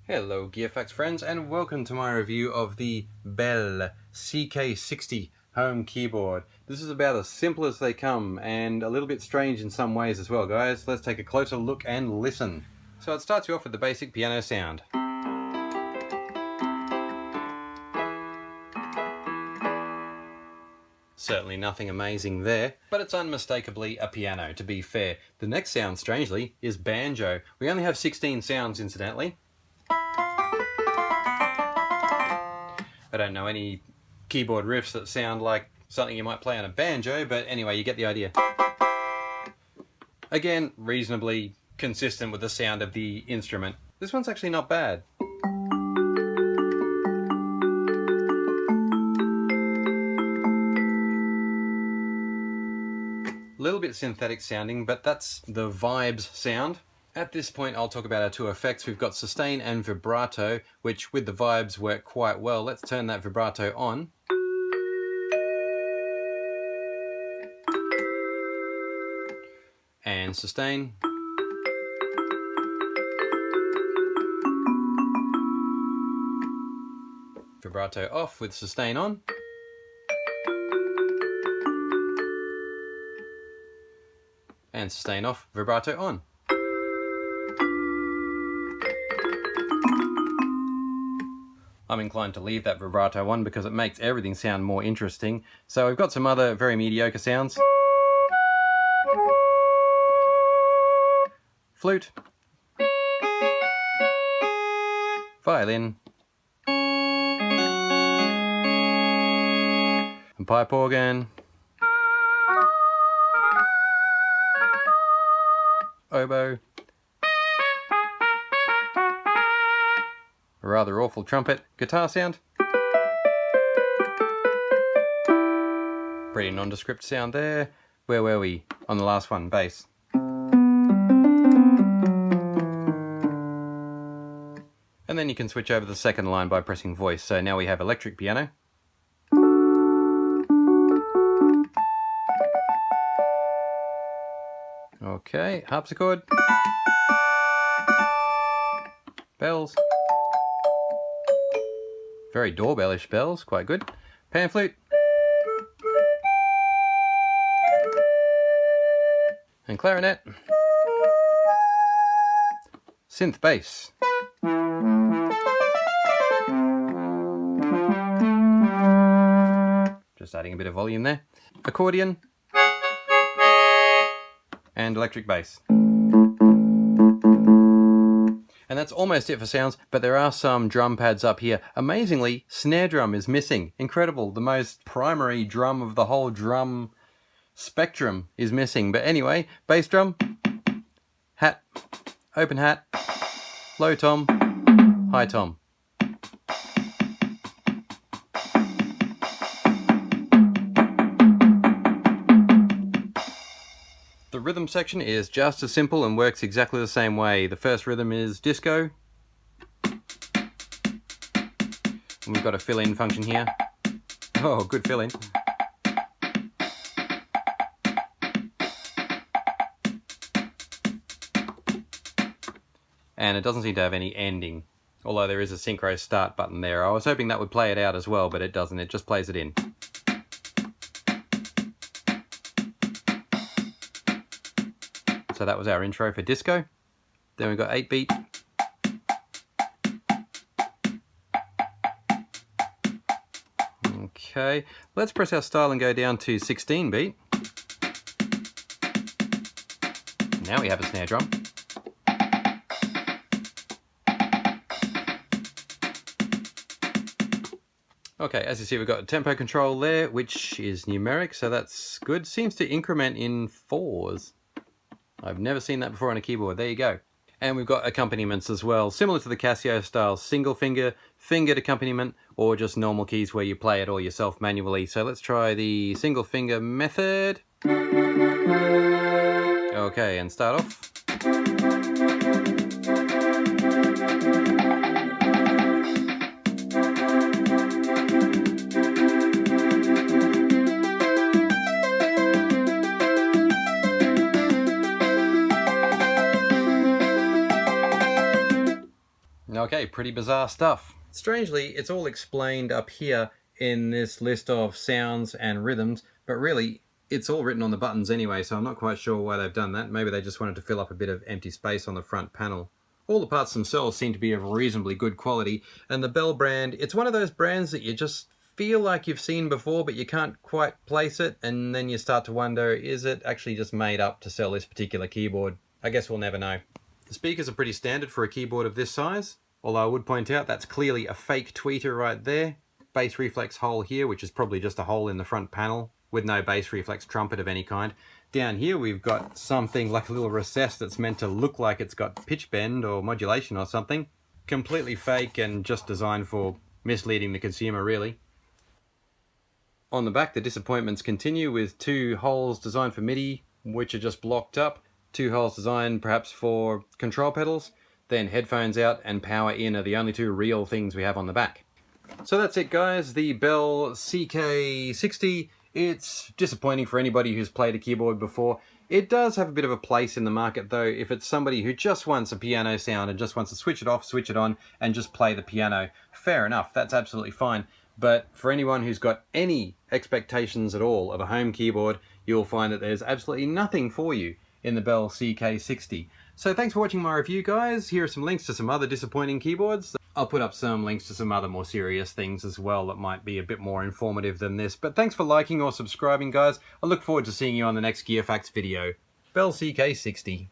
Hello Gearfax friends, and welcome to my review of the Belle CK60 home keyboard. This is about as simple as they come and a little bit strange in some ways as well, guys. Let's take a closer look and listen. So it starts you off with the basic piano sound. Certainly nothing amazing there, but it's unmistakably a piano, to be fair. The next sound, strangely, is banjo. We only have 16 sounds, incidentally. I don't know any keyboard riffs that sound like something you might play on a banjo, but anyway, you get the idea. Again, reasonably consistent with the sound of the instrument. This one's actually not bad. A little bit synthetic sounding, but that's the vibes sound. At this point, I'll talk about our two effects. We've got sustain and vibrato, which with the vibes work quite well. Let's turn that vibrato on. And sustain. Vibrato off with sustain on. And sustain off, vibrato on. I'm inclined to leave that vibrato on because it makes everything sound more interesting. So we've got some other very mediocre sounds. Flute. Violin. And pipe organ. Oboe. A rather awful trumpet. Guitar sound. Pretty nondescript sound there. Where were we on the last one? Bass. And then you can switch over the second line by pressing voice. So now we have electric piano. Okay, harpsichord. Bells. Very doorbellish bells, quite good. Pan flute. And clarinet. Synth bass. Just adding a bit of volume there. Accordion. And electric bass. And that's almost it for sounds, but there are some drum pads up here. Amazingly, snare drum is missing. Incredible. The most primary drum of the whole drum spectrum is missing. But anyway, bass drum, hat, open hat, low tom, high tom. The rhythm section is just as simple and works exactly the same way. The first rhythm is disco. And we've got a fill-in function here. Oh, good fill-in. And it doesn't seem to have any ending, although there is a synchro start button there. I was hoping that would play it out as well, but it doesn't. It just plays it in. So that was our intro for disco. Then we've got 8-beat. Okay, let's press our style and go down to 16-beat. Now we have a snare drum. Okay, as you see, we've got a tempo control there, which is numeric, so that's good. Seems to increment in 4s. I've never seen that before on a keyboard. There you go. And we've got accompaniments as well, similar to the Casio style, single finger, fingered accompaniment, or just normal keys where you play it all yourself manually. So let's try the single finger method. Okay, and start off. Okay, pretty bizarre stuff. Strangely, it's all explained up here in this list of sounds and rhythms, but really, it's all written on the buttons anyway, so I'm not quite sure why they've done that. Maybe they just wanted to fill up a bit of empty space on the front panel. All the parts themselves seem to be of reasonably good quality, and the Belle brand, it's one of those brands that you just feel like you've seen before, but you can't quite place it, and then you start to wonder, is it actually just made up to sell this particular keyboard? I guess we'll never know. The speakers are pretty standard for a keyboard of this size, although I would point out that's clearly a fake tweeter right there. Bass reflex hole here, which is probably just a hole in the front panel with no bass reflex trumpet of any kind. Down here we've got something like a little recess that's meant to look like it's got pitch bend or modulation or something. Completely fake and just designed for misleading the consumer, really. On the back, the disappointments continue with 2 holes designed for MIDI, which are just blocked up. 2 holes designed perhaps for control pedals. Then headphones out and power in are the only 2 real things we have on the back. So that's it, guys. The Belle CK60. It's disappointing for anybody who's played a keyboard before. It does have a bit of a place in the market, though, if it's somebody who just wants a piano sound and just wants to switch it off, switch it on, and just play the piano. Fair enough, that's absolutely fine. But for anyone who's got any expectations at all of a home keyboard, you'll find that there's absolutely nothing for you in the Belle CK60. So thanks for watching my review, guys. Here are some links to some other disappointing keyboards. I'll put up some links to some other more serious things as well that might be a bit more informative than this. But thanks for liking or subscribing, guys. I look forward to seeing you on the next Gear Facts video. Belle CK60.